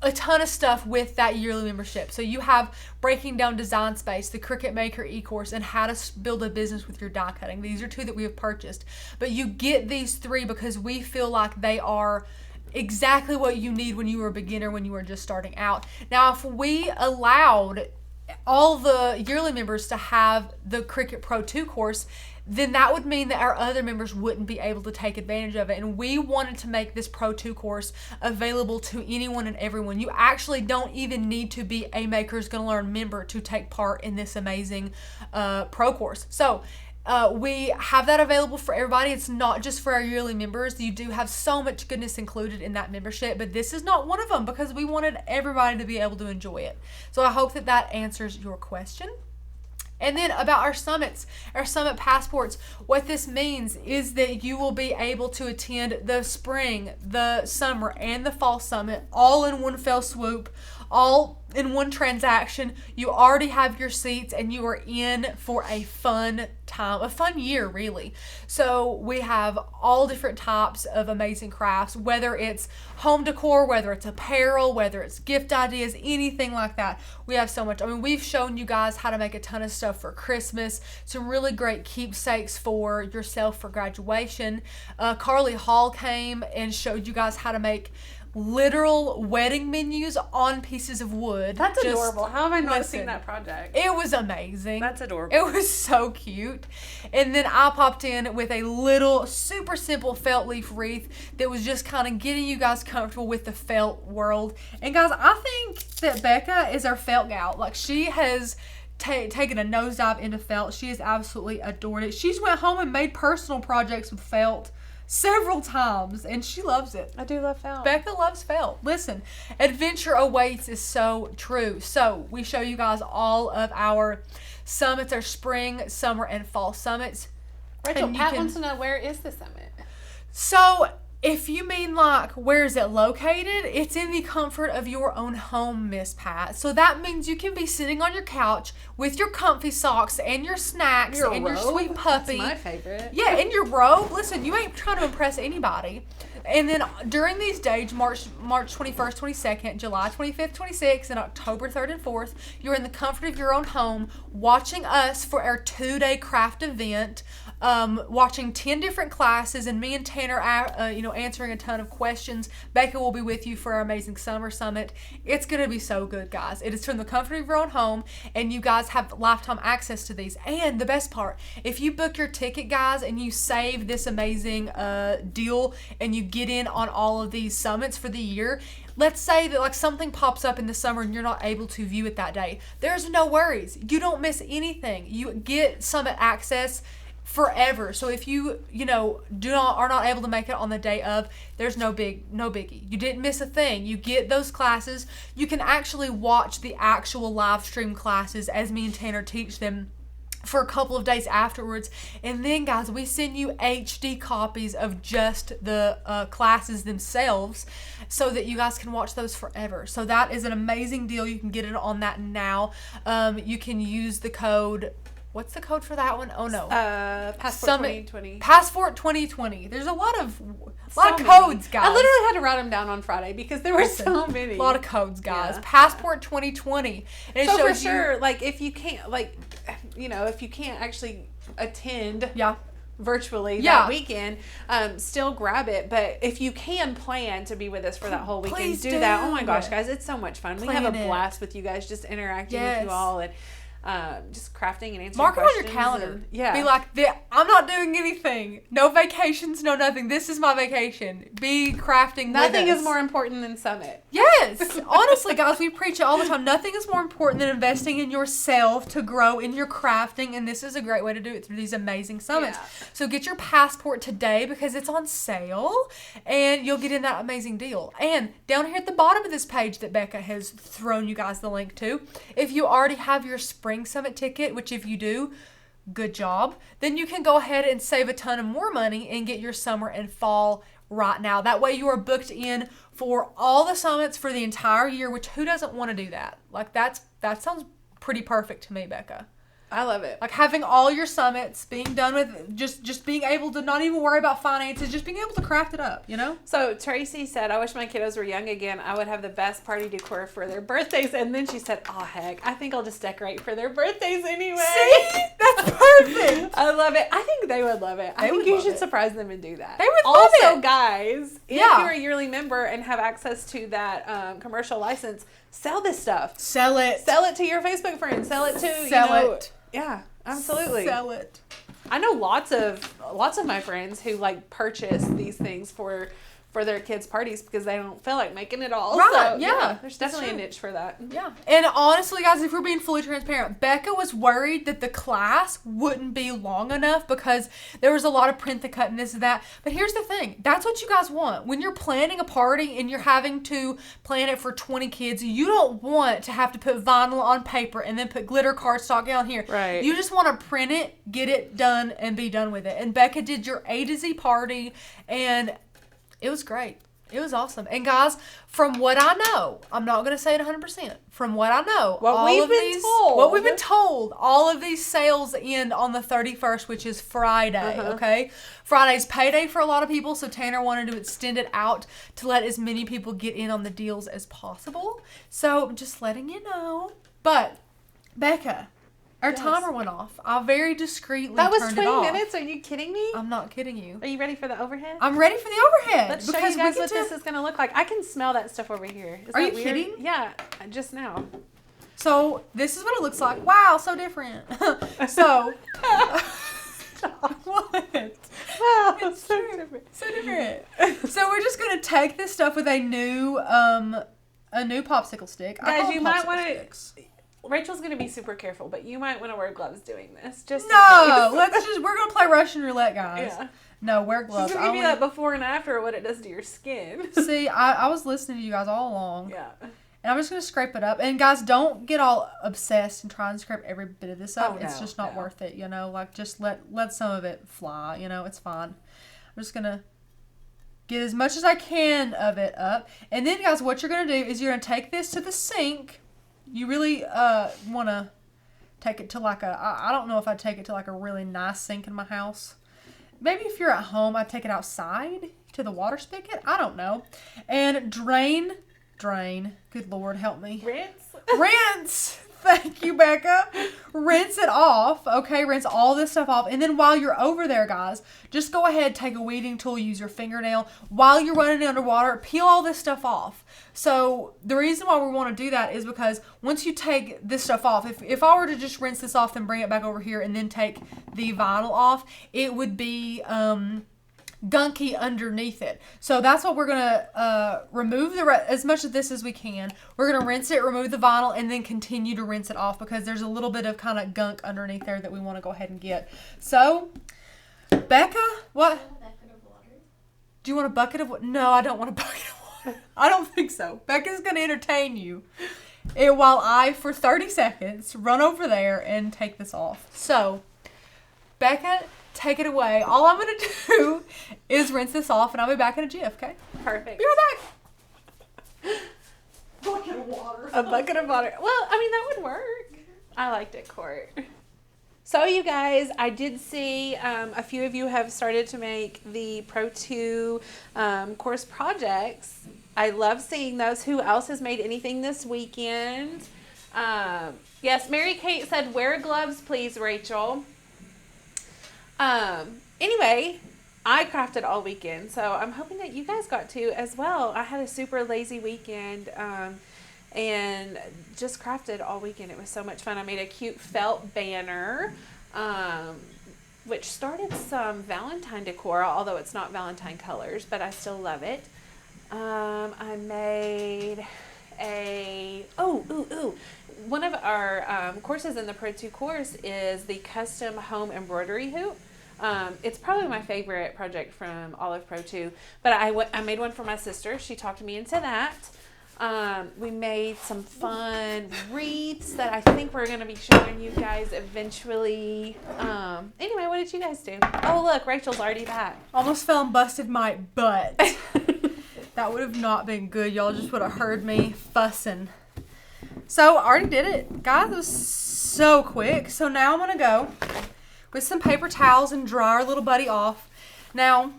a ton of stuff with that yearly membership. So you have Breaking Down Design Space, the Cricut Maker e-course, and How to Build a Business with Your Die Cutting. These are 2 that we have purchased. But you get these 3 because we feel like they are exactly what you need when you were a beginner, when you were just starting out. Now, if we allowed all the yearly members to have the Cricut Pro 2 course, then that would mean that our other members wouldn't be able to take advantage of it. And we wanted to make this Pro 2 course available to anyone and everyone. You actually don't even need to be a Makers Gonna Learn member to take part in this amazing Pro course. So we have that available for everybody. It's not just for our yearly members. You do have so much goodness included in that membership, but this is not one of them because we wanted everybody to be able to enjoy it. So I hope that that answers your question. And then about our summits, our summit passports, what this means is that you will be able to attend the spring, the summer, and the fall summit all in one fell swoop, all in one transaction. You already have your seats and you are in for a fun time, a fun year really. So we have all different types of amazing crafts, whether it's home decor, whether it's apparel, whether it's gift ideas, anything like that. We have so much. I mean, we've shown you guys how to make a ton of stuff for Christmas, some really great keepsakes for yourself for graduation. Carly Hall came and showed you guys how to make literal wedding menus on pieces of wood. That's adorable. How have I not seen that project? It was amazing. That's adorable. It was so cute. And then I popped in with a little super simple felt leaf wreath that was just kind of getting you guys comfortable with the felt world. And guys, I think that Becca is our felt gal. Like, she has taken a nosedive into felt. She has absolutely adored it. She's went home and made personal projects with felt several times, and she loves it. I do love felt. Becca loves felt. Listen, adventure awaits is so true. So we show you guys all of our summits, our spring, summer, and fall summits. Rachel, Pat wants to know, where is the summit? So if you mean like, where is it located? It's in the comfort of your own home, Miss Pat. So that means you can be sitting on your couch with your comfy socks and your snacks and your sweet puppy. That's my favorite. Yeah, and your robe. Listen, you ain't trying to impress anybody. And then during these days, March 21st, 22nd, July 25th, 26th, and October 3rd and 4th, you're in the comfort of your own home watching us for our 2-day craft event, watching 10 different classes, and me and Tanner answering a ton of questions. Becca will be with you for our amazing summer summit. It's going to be so good, guys. It is from the comfort of your own home, and you guys have lifetime access to these. And the best part, if you book your ticket, guys, and you save this amazing deal, and you get in on all of these summits for the year, let's say that like something pops up in the summer and you're not able to view it that day. There's no worries. You don't miss anything. You get summit access forever. So if you are not able to make it on the day of, there's no biggie. You didn't miss a thing. You get those classes. You can actually watch the actual live stream classes as me and Tanner teach them for a couple of days afterwards. And then, guys, we send you HD copies of just the classes themselves so that you guys can watch those forever. So that is an amazing deal. You can get it on that now. You can use the code. What's the code for that one? Oh no. Passport 2020. Passport 2020. There's a lot of codes, guys. I literally had to write them down on Friday because there were so many. A lot of codes, guys. Yeah. Passport 2020. And it so shows for sure, like if you can't, if you can't actually attend. Yeah. Virtually that weekend, still grab it. But if you can plan to be with us for that whole weekend, Please do that. Oh my gosh, guys, it's so much fun. We have a blast with you guys, just interacting with you all, and just crafting and answering Mark it questions. on your calendar. Yeah. Be like, I'm not doing anything. No vacations, no nothing. This is my vacation. Be crafting Nothing with us. is more important than Summit. Yes. Honestly, guys, we preach it all the time. Nothing is more important than investing in yourself to grow in your crafting, and this is a great way to do it through these amazing summits. Yeah. So get your passport today because it's on sale, and you'll get in that amazing deal. And down here at the bottom of this page that Becca has thrown you guys the link to, if you already have your spring summit ticket, which if you do, good job, then you can go ahead and save a ton of more money and get your summer and fall right now. That way you are booked in for all the summits for the entire year, which who doesn't want to do that? Like that sounds pretty perfect to me, Becca. I love it. Like having all your summits being done with just being able to not even worry about finances, just being able to craft it up, you know? So Tracy said, I wish my kiddos were young again. I would have the best party decor for their birthdays. And then she said, oh, heck, I think I'll just decorate for their birthdays anyway. See? That's perfect. I love it. I think they would love it. I think you should surprise them and do that. They would love it. Also, guys, if you're a yearly member and have access to that commercial license, sell this stuff. Sell it. Sell it to your Facebook friends. Sell it to, it. Yeah, absolutely. Sell it. I know lots of my friends who like purchase these things for their kids' parties because they don't feel like making it all. Right, so, yeah. There's definitely a niche for that. Yeah. And honestly, guys, if we're being fully transparent, Becca was worried that the class wouldn't be long enough because there was a lot of print to cut and this and that. But here's the thing. That's what you guys want. When you're planning a party and you're having to plan it for 20 kids, you don't want to have to put vinyl on paper and then put glitter cardstock down here. Right. You just want to print it, get it done, and be done with it. And Becca did your A to Z party, and it was great. It was awesome. And guys, from what I know, I'm not going to say it 100%. From what I know, what we've been told, all of these sales end on the 31st, which is Friday, okay? Friday's payday for a lot of people, so Tanner wanted to extend it out to let as many people get in on the deals as possible. So, just letting you know. But, Becca, our timer went off. I very discreetly turned it off. That was 20 minutes? Are you kidding me? I'm not kidding you. Are you ready for the overhead? I'm ready for the overhead. Let's show you guys what this is going to look like. I can smell that stuff over here. Are you kidding? Yeah, just now. So, this is what it looks like. Wow, so different. So, what? Wow, it's so different. So different. So, we're just going to take this stuff with a new popsicle stick. Guys, you might want to... Rachel's going to be super careful, but you might want to wear gloves doing this. Just no, we're going to play Russian roulette, guys. Yeah. No, wear gloves. She's going to give you that before and after what it does to your skin. See, I was listening to you guys all along. Yeah. And I'm just going to scrape it up. And guys, don't get all obsessed and try and scrape every bit of this up. Oh, it's just not worth it, you know. Like, just let some of it fly, you know. It's fine. I'm just going to get as much as I can of it up. And then, guys, what you're going to do is you're going to take this to the sink. You really want to take it to like I don't know if I'd take it to like a really nice sink in my house. Maybe if you're at home, I'd take it outside to the water spigot. I don't know. And drain. Good Lord, help me. Rinse. Thank you, Becca. Rinse it off. Okay, rinse all this stuff off. And then while you're over there, guys, just go ahead, take a weeding tool, use your fingernail. While you're running it underwater, peel all this stuff off. So the reason why we want to do that is because once you take this stuff off, if I were to just rinse this off and bring it back over here and then take the vinyl off, it would be gunky underneath it. So that's what we're going to remove as much of this as we can. We're going to rinse it, remove the vinyl, and then continue to rinse it off because there's a little bit of kind of gunk underneath there that we want to go ahead and get. So, Becca, what? Do you want a bucket of what? No, I don't want a bucket of water. I don't think so. Becca's going to entertain you while I, for 30 seconds, run over there and take this off. So, Becca, take it away. All I'm going to do is rinse this off, and I'll be back in a jiff, okay? Perfect. Be right back. Bucket of water. A bucket of water. Well, I mean, that would work. I liked it, Court. So, you guys, I did see a few of you have started to make the Pro 2 course projects. I love seeing those. Who else has made anything this weekend? Yes, Mary Kate said, wear gloves, please, Rachel. Anyway, I crafted all weekend, so I'm hoping that you guys got to as well. I had a super lazy weekend, and just crafted all weekend. It was so much fun. I made a cute felt banner, which started some Valentine decor, although it's not Valentine colors, but I still love it. I made one of our courses in the Pro 2 course is the custom home embroidery hoop. It's probably my favorite project from all of Pro 2, but I made one for my sister. She talked me into that. We made some fun wreaths that I think we're going to be showing you guys eventually. Anyway, what did you guys do? Oh, look, Rachel's already back. Almost fell and busted my butt. That would have not been good. Y'all just would have heard me fussing. So, I already did it. Guys, it was so quick. So now I'm going to go with some paper towels and dry our little buddy off. Now,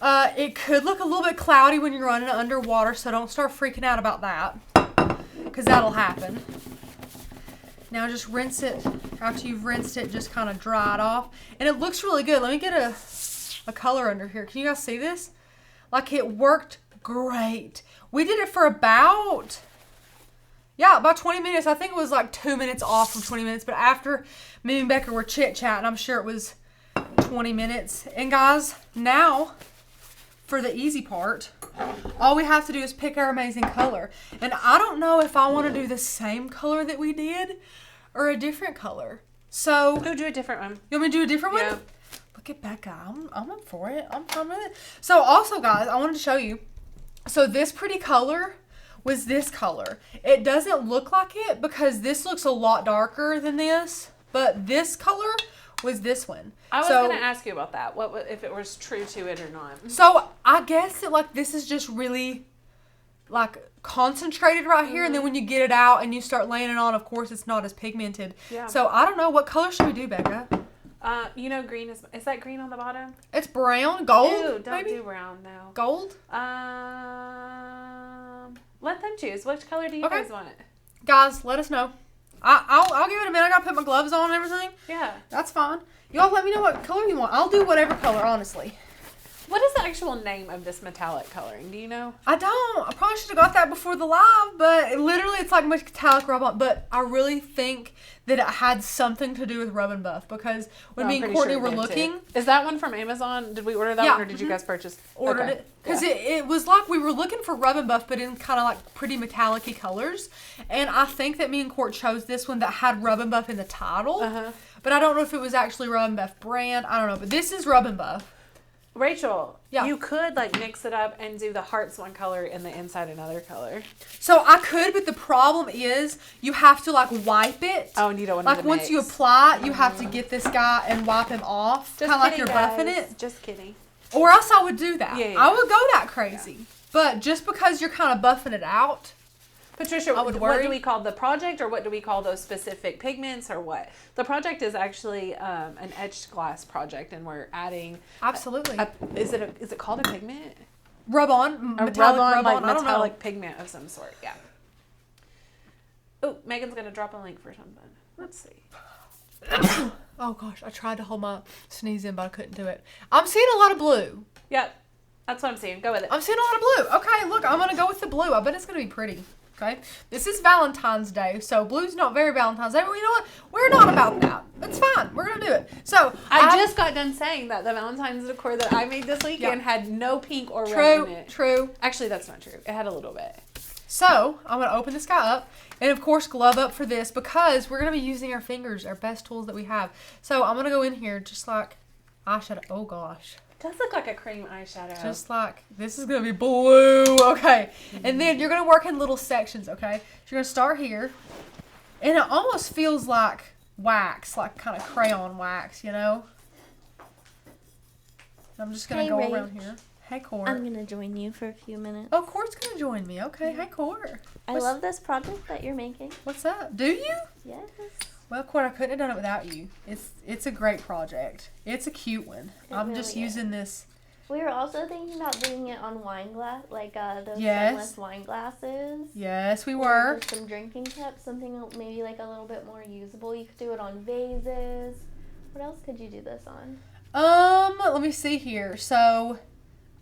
it could look a little bit cloudy when you're running it underwater, so don't start freaking out about that, because that'll happen. Now just rinse it. After you've rinsed it, just kind of dry it off. And it looks really good. Let me get a color under here. Can you guys see this? Like, it worked great. We did it for about 20 minutes. I think it was like 2 minutes off from 20 minutes. But after me and Becca were chit-chatting, I'm sure it was 20 minutes. And guys, now for the easy part, all we have to do is pick our amazing color. And I don't know if I want to do the same color that we did or a different color. So go do a different one. You want me to do a different one? Look at Becca. I'm up for it. I'm fine with it. So also, guys, I wanted to show you. So this pretty color was this color. It doesn't look like it because this looks a lot darker than this. But this color was this one. I was going to ask you about that. What if it was true to it or not? So I guess that like this is just really like concentrated right here, and then when you get it out and you start laying it on, of course it's not as pigmented. Yeah. So I don't know, what color should we do, Becca? You know, green is that green on the bottom? It's brown, gold. Ew, don't maybe? do brown now. Gold. Let them choose. Which color do you guys want? Guys, let us know. I'll give it a minute. I gotta put my gloves on and everything. Yeah. That's fine. Y'all let me know what color you want. I'll do whatever color, honestly. What is the actual name of this metallic coloring? Do you know? I don't. I probably should have got that before the live, but literally it's like metallic rub on. But I really think that it had something to do with Rub and Buff, because when me and Courtney were looking. Too. Is that one from Amazon? Did we order that one, or did you guys purchase? Ordered it. Because it was like we were looking for Rub and Buff, but in kind of like pretty metallic-y colors. And I think that me and Court chose this one that had Rub and Buff in the title. But I don't know if it was actually Rub and Buff brand. I don't know. But this is Rub and Buff. Rachel, you could like mix it up and do the hearts one color and the inside another color. So I could, but the problem is you have to like wipe it. Oh, and you don't want like once you apply it, you have to get this guy and wipe him off. Kind of like you're buffing it. Just kidding. Or else I would do that. Yeah. I would go that crazy. Yeah. But just because you're kind of buffing it out. Patricia, what do we call the project, or what do we call those specific pigments, or what? The project is actually an etched glass project, and we're adding. Absolutely. Is it called a pigment? Rub-on. Metallic pigment of some sort. Yeah. Oh, Megan's gonna drop a link for something. Let's see. Oh gosh, I tried to hold my sneeze in, but I couldn't do it. I'm seeing a lot of blue. Yep, that's what I'm seeing. Go with it. I'm seeing a lot of blue. Okay, look, I'm gonna go with the blue. I bet it's gonna be pretty. Okay, this is Valentine's Day, so blue's not very Valentine's Day, but you know what? We're not about that. It's fine. We're going to do it. So I just got done saying that the Valentine's decor that I made this weekend had no pink or red in it. True. Actually, that's not true. It had a little bit. So I'm going to open this guy up, and of course glove up for this, because we're going to be using our fingers, our best tools that we have. So I'm going to go in here just like eyeshadow. Oh gosh. It does look like a cream eyeshadow. Just like, this is going to be blue. Okay. And then you're going to work in little sections, okay? So you're going to start here. And it almost feels like wax, like kind of crayon wax, you know? I'm just going to go around here. Hey, Court. I'm going to join you for a few minutes. Oh, Court's going to join me. Okay. Hey, Court. I love this project that you're making. What's up? Do you? Yes. Well, Court, I couldn't have done it without you. It's a great project. It's a cute one. I'm really just using this. We were also thinking about doing it on wine glass, like those stainless wine glasses. Yes, we were. Just some drinking cups, something maybe like a little bit more usable. You could do it on vases. What else could you do this on? Let me see here. So,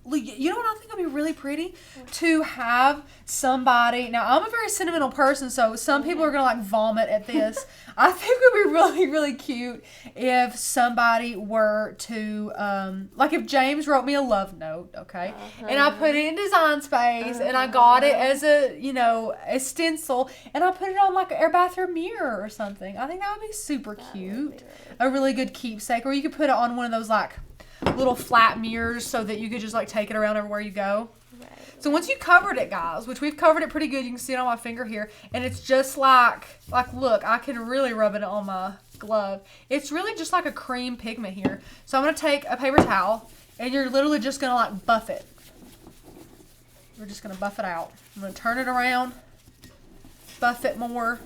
you know what I think would be really pretty? To have somebody, now I'm a very sentimental person, so some people are going to like vomit at this. I think it would be really, really cute if somebody were to, like if James wrote me a love note, okay? And I put it in Design Space, and I got it as a, a stencil, and I put it on like our bathroom mirror or something. I think that would be super cute. A really good keepsake. Or you could put it on one of those like little flat mirrors so that you could just like take it around everywhere you go. Right. So once you covered it, guys, which we've covered it pretty good, you can see it on my finger here, and it's just like look, I can really rub it on my glove. It's really just like a cream pigment here. So I'm going to take a paper towel, and you're literally just going to like buff it. We're just going to buff it out. I'm going to turn it around, buff it more.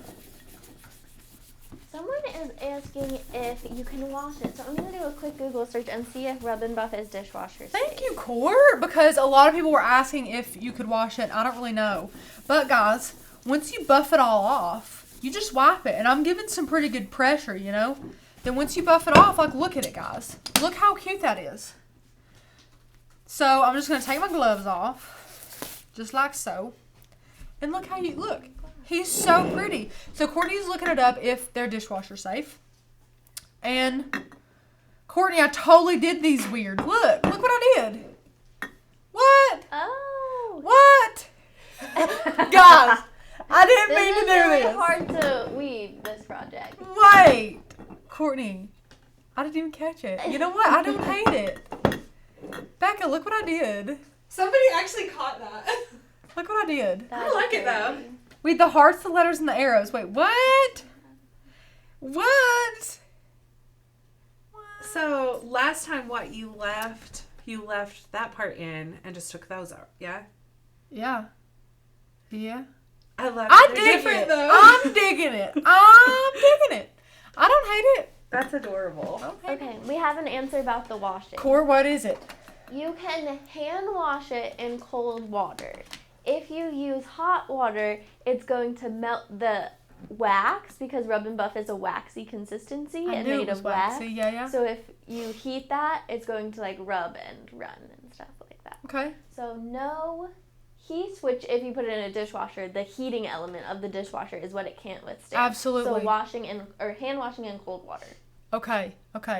Someone is asking if you can wash it. So I'm going to do a quick Google search and see if Rub and Buff is dishwasher safe. Thank you, Court, because a lot of people were asking if you could wash it. I don't really know. But, guys, once you buff it all off, you just wipe it. And I'm giving some pretty good pressure, you know. Then once you buff it off, like, look at it, guys. Look how cute that is. So, I'm just going to take my gloves off, just like so. And look how you look. He's so pretty. So Courtney's looking it up if they're dishwasher safe. And Courtney, I totally did these weird. Look what I did. What? Oh. What? Guys, I didn't mean to do really this. hard to weed, this project. Wait. Courtney, I didn't even catch it. You know what? I don't hate it. Becca, look what I did. Somebody actually caught that. Look what I did. I like it though. With the hearts, the letters, and the arrows. Wait, what? What? So last time, what you left that part in and just took those out. Yeah. Yeah. Yeah. I love it. I They're dig different, it. though. I'm digging it. I'm digging it. I don't hate it. That's adorable. Okay, we have an answer about the washing. Core, what is it? You can hand wash it in cold water. If you use hot water, it's going to melt the wax because Rub and Buff is a waxy consistency and made of wax. Waxy. Yeah. So if you heat that, it's going to like rub and run and stuff like that. Okay. So no heat, which if you put it in a dishwasher, the heating element of the dishwasher is what it can't withstand. Absolutely. So hand washing in cold water. Okay.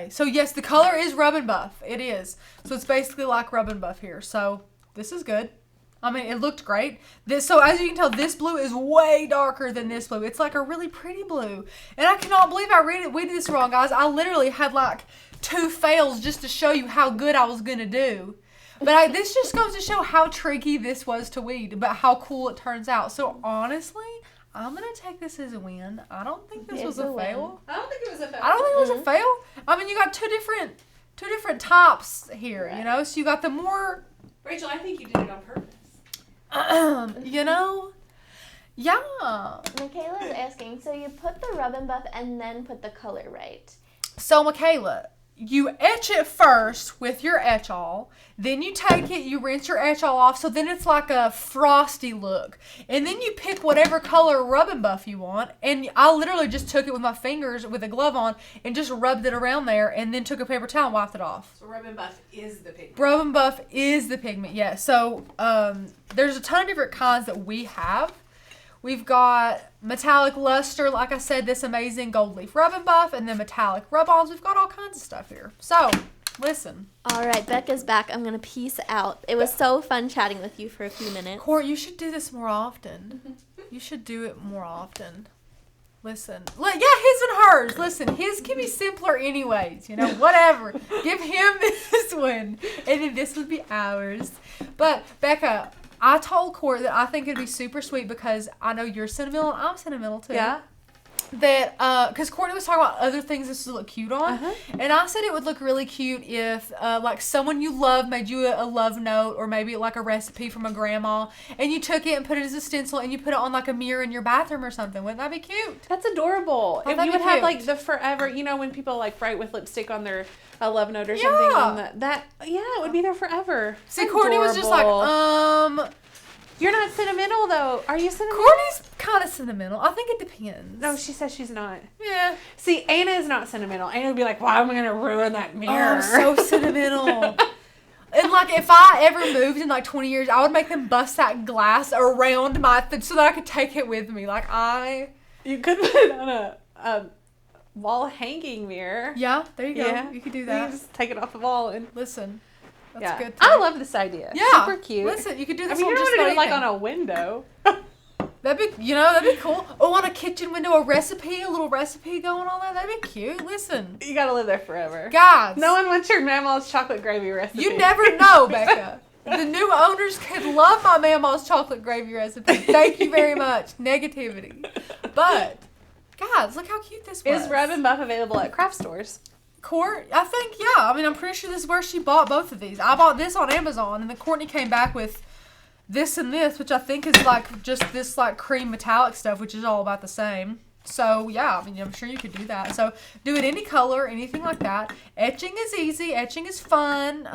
So yes, the color is Rub and Buff. It is. So it's basically like Rub and Buff here. So this is good. I mean, it looked great. So as you can tell, this blue is way darker than this blue. It's like a really pretty blue. And I cannot believe we did this wrong, guys. I literally had like 2 fails just to show you how good I was going to do. But this just goes to show how tricky this was to weed, but how cool it turns out. So honestly, I'm going to take this as a win. I don't think this was a fail. I don't think it was a fail. I don't think it was a fail. I mean, you got two different tops here, you know? So you got the more... Rachel, I think you did it on purpose. You know? Yeah. Michaela is asking, so you put the Rub and Buff and then put the color, right? So, Michaela, you etch it first with your etch-all. Then you take it, you rinse your etch-all off, so then it's like a frosty look. And then you pick whatever color Rub and Buff you want. And I literally just took it with my fingers with a glove on and just rubbed it around there and then took a paper towel and wiped it off. So Rub and Buff is the pigment. Rub and Buff is the pigment, yeah. So there's a ton of different kinds that we have. We've got metallic luster, like I said, this amazing gold leaf Rub and Buff, and then metallic rub-ons. We've got all kinds of stuff here. So, listen. All right, Becca's back. I'm going to peace out. It was so fun chatting with you for a few minutes. Court, you should do this more often. You should do it more often. Listen. Yeah, his and hers. Listen, his can be simpler anyways. You know, whatever. Give him this one. And then this would be ours. But, Becca, I told Court that I think it'd be super sweet because I know you're sentimental and I'm sentimental too. Yeah. That, because Courtney was talking about other things this would look cute on. And I said it would look really cute if, like, someone you love made you a love note or maybe, like, a recipe from a grandma. And you took it and put it as a stencil and you put it on, like, a mirror in your bathroom or something. Wouldn't that be cute? That's adorable. Oh, if that'd you would be have, cute. like, the forever, you know, when people, like, write with lipstick on their love note or something on it would be there forever. See, Courtney was just like, You're not sentimental, though. Are you sentimental? Courtney's kind of sentimental. I think it depends. No, she says she's not. Yeah. See, Anna is not sentimental. Anna would be like, why am I going to ruin that mirror? Oh, I'm so sentimental. And, like, if I ever moved in, like, 20 years, I would make them bust that glass around my so that I could take it with me. Like, You could put it on a wall hanging mirror. Yeah, there you go. Yeah. You could do You that. can just take it off the wall and... Listen. That's good. I love this idea. Yeah. Super cute. Listen, you could do this I mean, on you just don't want to do about it, like, anything. on a window. That'd be cool. Oh, on a kitchen window, a little recipe going on there. That'd be cute. Listen. You gotta live there forever. Guys. No one wants your grandma's chocolate gravy recipe. You never know, Becca. The new owners could love my mama's chocolate gravy recipe. Thank you very much. Negativity. But, guys, look how cute this was. Is Rub and Buff available at craft stores? Court, I think, yeah. I mean, I'm pretty sure this is where she bought both of these. I bought this on Amazon, and then Courtney came back with this and this, which I think is, like, just this, like, cream metallic stuff, which is all about the same. So yeah, I mean, I'm sure you could do that. So do it any color, anything like that. Etching is easy. Etching is fun.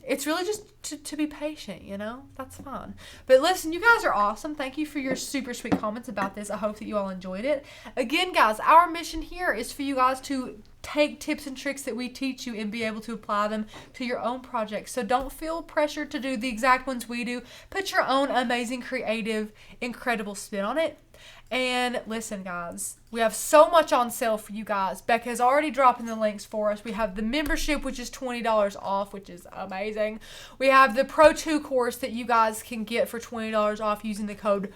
It's really just to be patient, you know? That's fine. But listen, you guys are awesome. Thank you for your super sweet comments about this. I hope that you all enjoyed it. Again, guys, our mission here is for you guys to take tips and tricks that we teach you and be able to apply them to your own projects. So don't feel pressured to do the exact ones we do. Put your own amazing, creative, incredible spin on it. And listen, guys, we have so much on sale for you guys. Becca's already dropping the links for us. We have the membership, which is $20 off, which is amazing. We have the Pro 2 course that you guys can get for $20 off using the code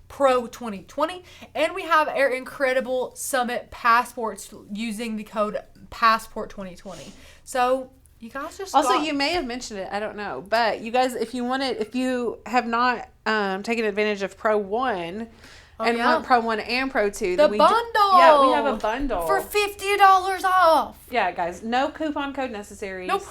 PRO2020. And we have our incredible Summit passports using the code PASSPORT2020. So you guys just also, you may have mentioned it, I don't know, but you guys, if you have not taken advantage of Pro 1 want Pro 1 and Pro 2, the bundle. We have a bundle for $50 off. Yeah, guys, no coupon code necessary. Nope.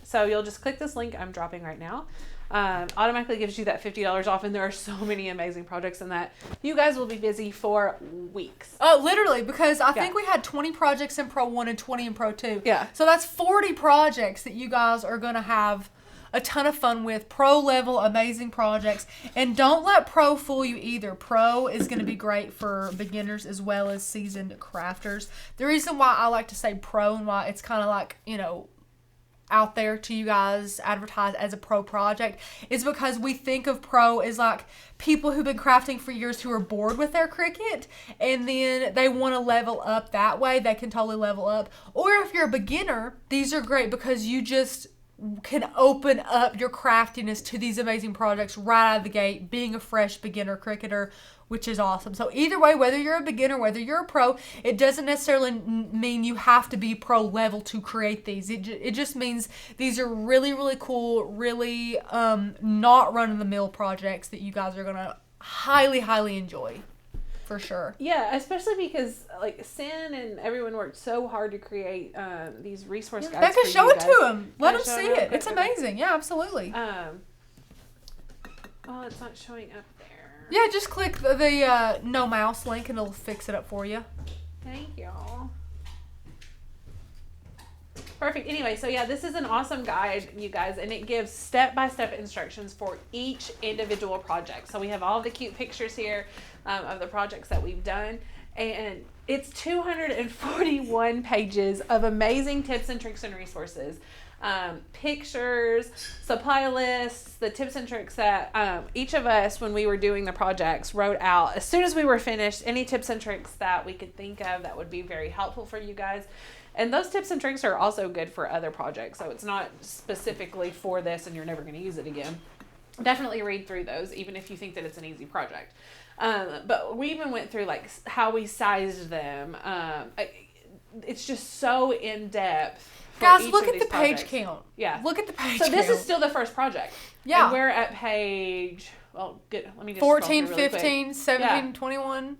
So you'll just click this link I'm dropping right now. Automatically gives you that $50 off, and there are so many amazing projects in that. You guys will be busy for weeks. Literally, because I think we had 20 projects in Pro 1 and 20 in Pro 2. Yeah. So that's 40 projects that you guys are going to have a ton of fun with. Pro level, amazing projects. And don't let Pro fool you either. Pro is going to be great for beginners as well as seasoned crafters. The reason why I like to say Pro and why it's kind of like, you know, out there to you guys advertise as a pro project is because we think of pro as like people who've been crafting for years who are bored with their Cricut and then they want to level up that way. They can totally level up. Or if you're a beginner, these are great because you just can open up your craftiness to these amazing projects right out of the gate, being a fresh beginner Cricuter, which is awesome. So either way, whether you're a beginner, whether you're a pro, it doesn't necessarily mean you have to be pro level to create these. It just means these are really, really cool, really not run-of-the-mill projects that you guys are going to highly, highly enjoy. For sure. Yeah, especially because like Sin and everyone worked so hard to create these resource guides. Becca, show it to them. Let them see it. It's amazing. Yeah, absolutely. Oh, it's not showing up there. Yeah, just click the no mouse link and it'll fix it up for you. Thank y'all. Perfect. Anyway, so yeah, this is an awesome guide, you guys, and it gives step-by-step instructions for each individual project. So we have all the cute pictures here of the projects that we've done, and it's 241 pages of amazing tips and tricks and resources. Pictures, supply lists, the tips and tricks that each of us, when we were doing the projects, wrote out as soon as we were finished, any tips and tricks that we could think of that would be very helpful for you guys. And those tips and tricks are also good for other projects. So it's not specifically for this and you're never going to use it again. Definitely read through those, even if you think that it's an easy project. But we even went through like how we sized them. It's just so in depth. Guys, look at the page count. Yeah. Look at the page count. So this is still the first project. Yeah. And we're at page, well, good. Let me just 14, really 15, quick. 17, 21.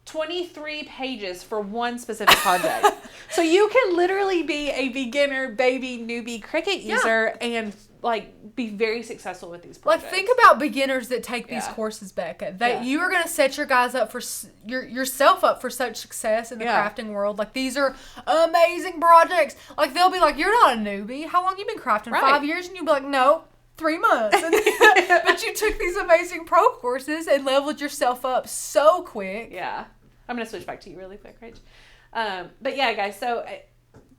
23 pages for one specific project. So you can literally be a beginner, baby, newbie Cricut user and like be very successful with these projects. Like think about beginners that take these courses, Becca. That you are going to set your guys up for yourself up for such success in the crafting world. Like these are amazing projects. Like they'll be like, "You're not a newbie. How long you been crafting? 5 years?" And you'll be like, "No, 3 months." But you took these amazing pro courses and leveled yourself up so quick. Yeah. I'm going to switch back to you really quick, Rach. But yeah, guys, so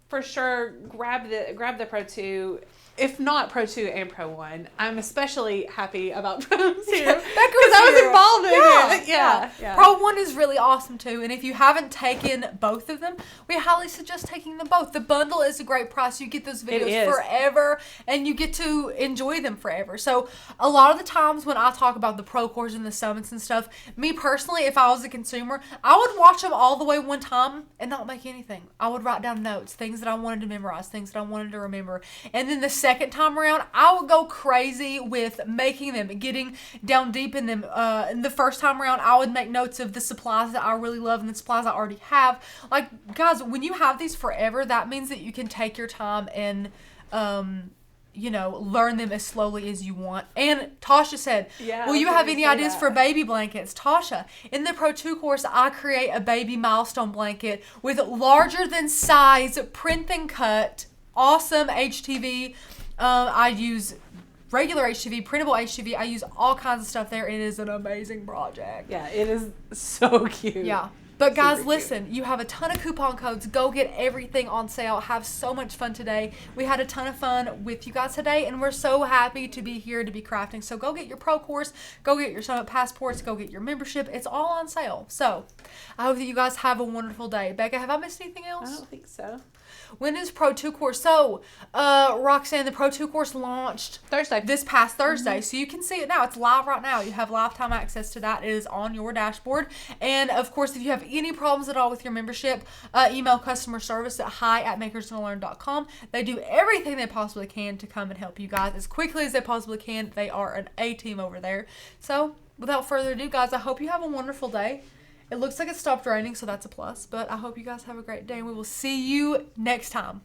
for sure, grab the Pro 2. If not Pro 2 and Pro 1, I'm especially happy about Pro 2 because I was involved in it. Yeah. Pro 1 is really awesome too, and if you haven't taken both of them, we highly suggest taking them both. The bundle is a great price. You get those videos forever, and you get to enjoy them forever. So a lot of the times when I talk about the Pro course and the summits and stuff, me personally, if I was a consumer, I would watch them all the way one time and not make anything. I would write down notes, things that I wanted to memorize, things that I wanted to remember, and then the second time around, I would go crazy with making them, getting down deep in them. And the first time around, I would make notes of the supplies that I really love and the supplies I already have. Like, guys, when you have these forever, that means that you can take your time and learn them as slowly as you want. And Tasha said, Yeah, will I you was have gonna any say ideas that. for baby blankets? Tasha, in the Pro 2 course, I create a baby milestone blanket with larger than size print and cut, awesome HTV. I use regular HTV, printable HTV. I use all kinds of stuff there. It is an amazing project. Yeah, it is so cute. Yeah. But guys, Super listen, you have a ton of coupon codes. Go get everything on sale. Have so much fun today. We had a ton of fun with you guys today, and we're so happy to be here to be crafting. So go get your pro course, go get your summit passports, go get your membership. It's all on sale. So I hope that you guys have a wonderful day. Becca, have I missed anything I else? don't think so. When is Pro 2 course? So, Roxanne, the Pro 2 course launched Thursday. this past Thursday. So you can see it now. It's live right now. You have lifetime access to that. It is on your dashboard. And of course, if you have any problems at all with your membership, email customer service at hi@makersgonnalearn.com. They do everything they possibly can to come and help you guys as quickly as they possibly can. They are an A team over there. So without further ado, guys, I hope you have a wonderful day. It looks like it stopped raining, so that's a plus. But I hope you guys have a great day, and we will see you next time.